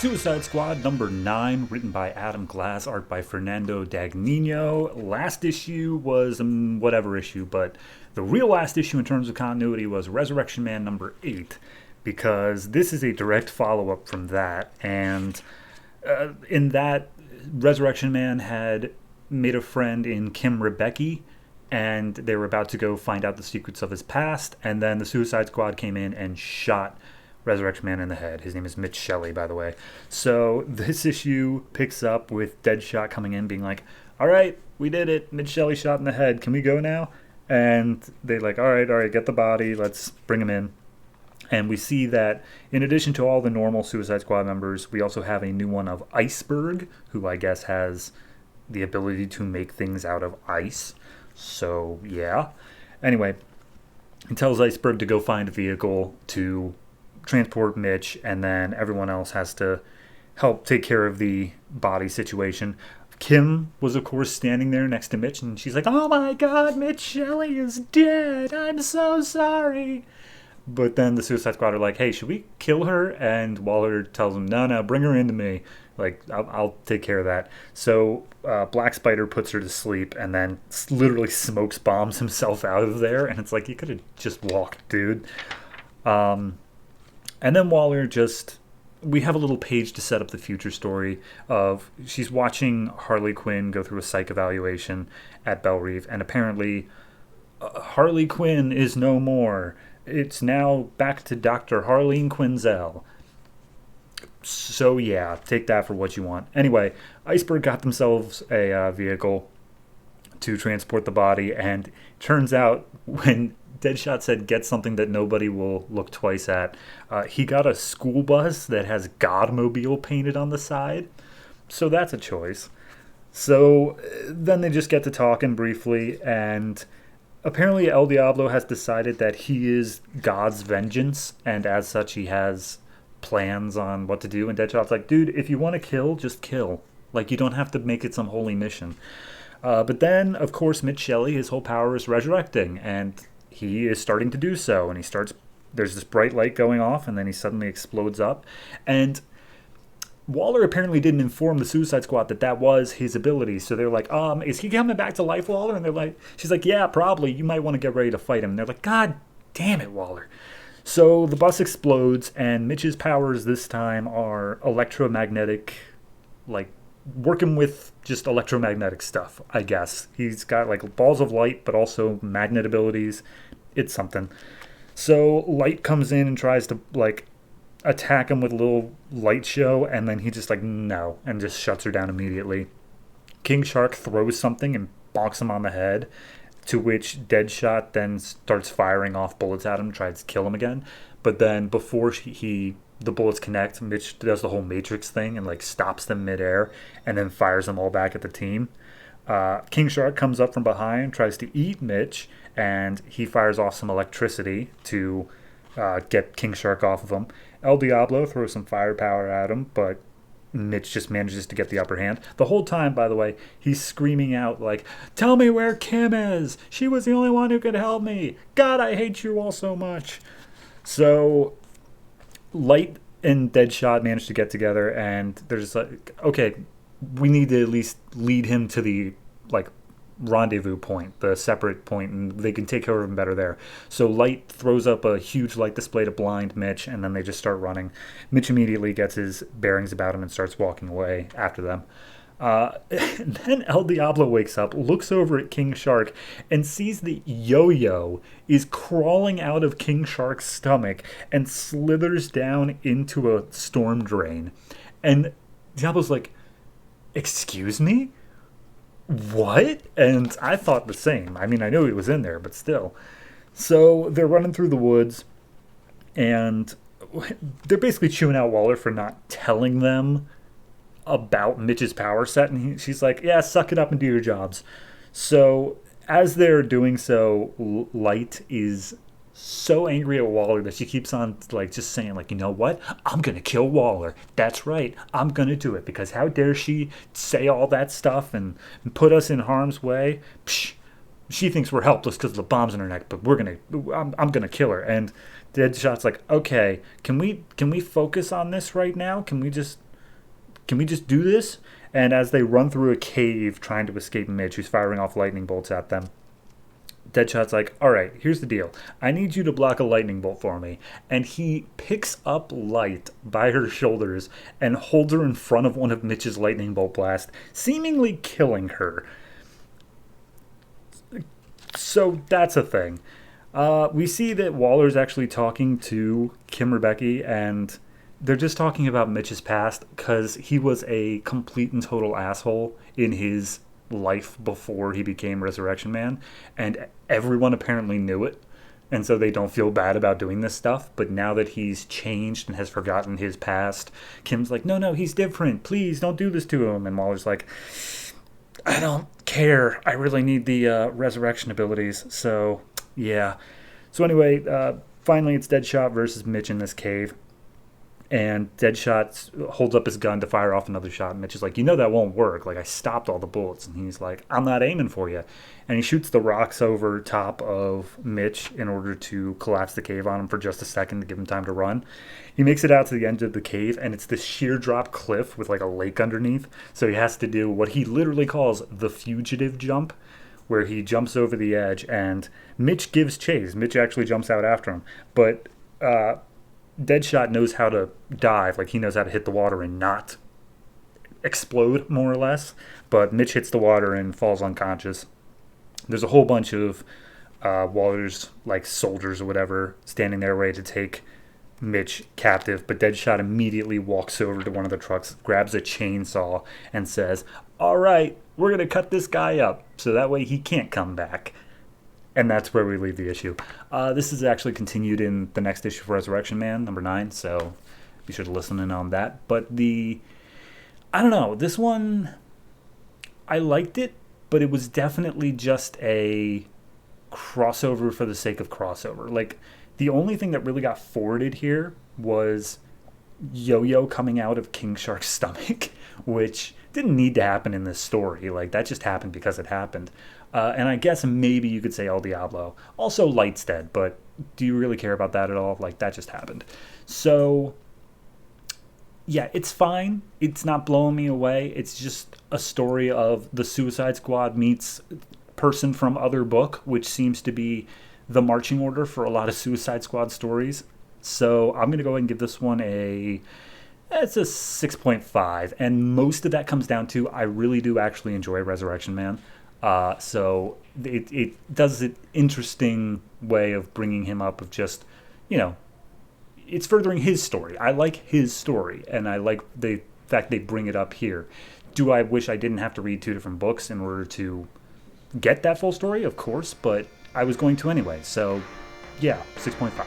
Suicide Squad number 9, written by Adam Glass, art by Fernando Dagnino. Last issue was whatever issue, but the real last issue in terms of continuity was Resurrection Man number 8, because this is a direct follow-up from that, and in that, Resurrection Man had made a friend in Kim Rebecca, and they were about to go find out the secrets of his past, and then the Suicide Squad came in and shot Resurrection Man in the head. His name is Mitch Shelley, by the way. So this issue picks up with Deadshot coming in being like, all right, we did it. Mitch Shelley shot in the head. Can we go now? And they're like, all right, get the body. Let's bring him in. And we see that in addition to all the normal Suicide Squad members, we also have a new one of Iceberg, who I guess has the ability to make things out of ice. So, yeah. Anyway, he tells Iceberg to go find a vehicle to transport Mitch, and then everyone else has to help take care of the body situation. Kim was, of course, standing there next to Mitch, and she's like, oh my god, Mitch Shelley is dead. I'm so sorry. But then the Suicide Squad are like, hey, should we kill her? And Waller tells them, no, bring her into me. Like, I'll take care of that. So Black Spider puts her to sleep and then literally smokes bombs himself out of there. And it's like, you could have just walked, dude. And then Waller we have a little page to set up the future story of she's watching Harley Quinn go through a psych evaluation at Belle Reve, and apparently Harley Quinn is no more. It's now back to Dr. Harleen Quinzel. So yeah, take that for what you want. Anyway, Iceberg got themselves a vehicle to transport the body, and turns out when Deadshot said get something that nobody will look twice at, he got a school bus that has Godmobile painted on the side. So that's a choice. So then they just get to talking briefly, and apparently El Diablo has decided that he is God's vengeance, and as such he has plans on what to do. And Deadshot's like, dude, if you want to kill, just kill. Like, you don't have to make it some holy mission. But then, of course, Mitch Shelley, his whole power is resurrecting, and he is starting to do so, and there's this bright light going off, and then he suddenly explodes up. And Waller apparently didn't inform the Suicide Squad that was his ability, so they're like, is he coming back to life, Waller? And she's like, yeah, probably, you might want to get ready to fight him. And they're like, god damn it, Waller. So the bus explodes, and Mitch's powers this time are electromagnetic, like, working with just electromagnetic stuff, I guess. He's got like balls of light, but also magnet abilities. It's something. So Light comes in and tries to like attack him with a little light show, and then he just like, no, and just shuts her down immediately. King Shark throws something and bonks him on the head, to which Deadshot then starts firing off bullets at him, tries to kill him again. But then before the bullets connect, Mitch does the whole Matrix thing and like stops them midair and then fires them all back at the team. King Shark comes up from behind, tries to eat Mitch, and he fires off some electricity to get King Shark off of him. El Diablo throws some firepower at him, but Mitch just manages to get the upper hand. The whole time, by the way, he's screaming out like, tell me where Kim is! She was the only one who could help me! God, I hate you all so much! So Light and Deadshot manage to get together, and they're just like, okay, we need to at least lead him to the like rendezvous point, the separate point, and they can take care of him better there. So Light throws up a huge light display to blind Mitch, and then they just start running. Mitch immediately gets his bearings about him and starts walking away after them. And then El Diablo wakes up, looks over at King Shark, and sees that Yo-Yo is crawling out of King Shark's stomach and slithers down into a storm drain. And Diablo's like, excuse me? What? And I thought the same. I mean, I knew he was in there, but still. So they're running through the woods, and they're basically chewing out Waller for not telling them about Mitch's power set, and she's like, yeah, suck it up and do your jobs. So as they're doing so, Light is so angry at Waller that she keeps on like just saying like, you know what, I'm gonna kill Waller. That's right, I'm gonna do it, because how dare she say all that stuff and put us in harm's way. Psh, she thinks we're helpless because of the bombs in her neck, but I'm gonna kill her. And Deadshot's like, okay, can we focus on this right now? Can we just Can we just do this? And as they run through a cave trying to escape Mitch, who's firing off lightning bolts at them, Deadshot's like, all right, here's the deal. I need you to block a lightning bolt for me. And he picks up Light by her shoulders and holds her in front of one of Mitch's lightning bolt blasts, seemingly killing her. So that's a thing. We see that Waller's actually talking to Kim Rebecca, and they're just talking about Mitch's past because he was a complete and total asshole in his life before he became Resurrection Man, and everyone apparently knew it, and so they don't feel bad about doing this stuff. But now that he's changed and has forgotten his past, Kim's like, no, he's different. Please don't do this to him. And Waller's like, I don't care. I really need the resurrection abilities. So, yeah. So anyway, finally it's Deadshot versus Mitch in this cave. And Deadshot holds up his gun to fire off another shot. Mitch is like, that won't work. Like, I stopped all the bullets. And he's like, I'm not aiming for you. And he shoots the rocks over top of Mitch in order to collapse the cave on him for just a second to give him time to run. He makes it out to the end of the cave, and it's this sheer drop cliff with like a lake underneath. So he has to do what he literally calls the fugitive jump, where he jumps over the edge, and Mitch gives chase. Mitch actually jumps out after him. But Deadshot knows how to dive. Like, he knows how to hit the water and not explode, more or less. But Mitch hits the water and falls unconscious. There's a whole bunch of Waller's, like, soldiers or whatever, standing there ready to take Mitch captive. But Deadshot immediately walks over to one of the trucks, grabs a chainsaw, and says, all right, we're going to cut this guy up so that way he can't come back. And that's where we leave the issue. This is actually continued in the next issue of Resurrection Man, number 9, so be sure to listen in on that. But I don't know, this one, I liked it, but it was definitely just a crossover for the sake of crossover. Like, the only thing that really got forwarded here was Yo-Yo coming out of King Shark's stomach, which didn't need to happen in this story. Like, that just happened because it happened. And I guess maybe you could say El Diablo. Also, Light's dead, but do you really care about that at all? Like, that just happened. So, yeah, it's fine. It's not blowing me away. It's just a story of the Suicide Squad meets person from other book, which seems to be the marching order for a lot of Suicide Squad stories. So I'm going to go ahead and give this one it's a 6.5. And most of that comes down to I really do actually enjoy Resurrection Man. So it does an interesting way of bringing him up of just, it's furthering his story. I like his story, and I like the fact they bring it up here. Do I wish I didn't have to read 2 different books in order to get that full story? Of course, but I was going to anyway. So, yeah, 6.5.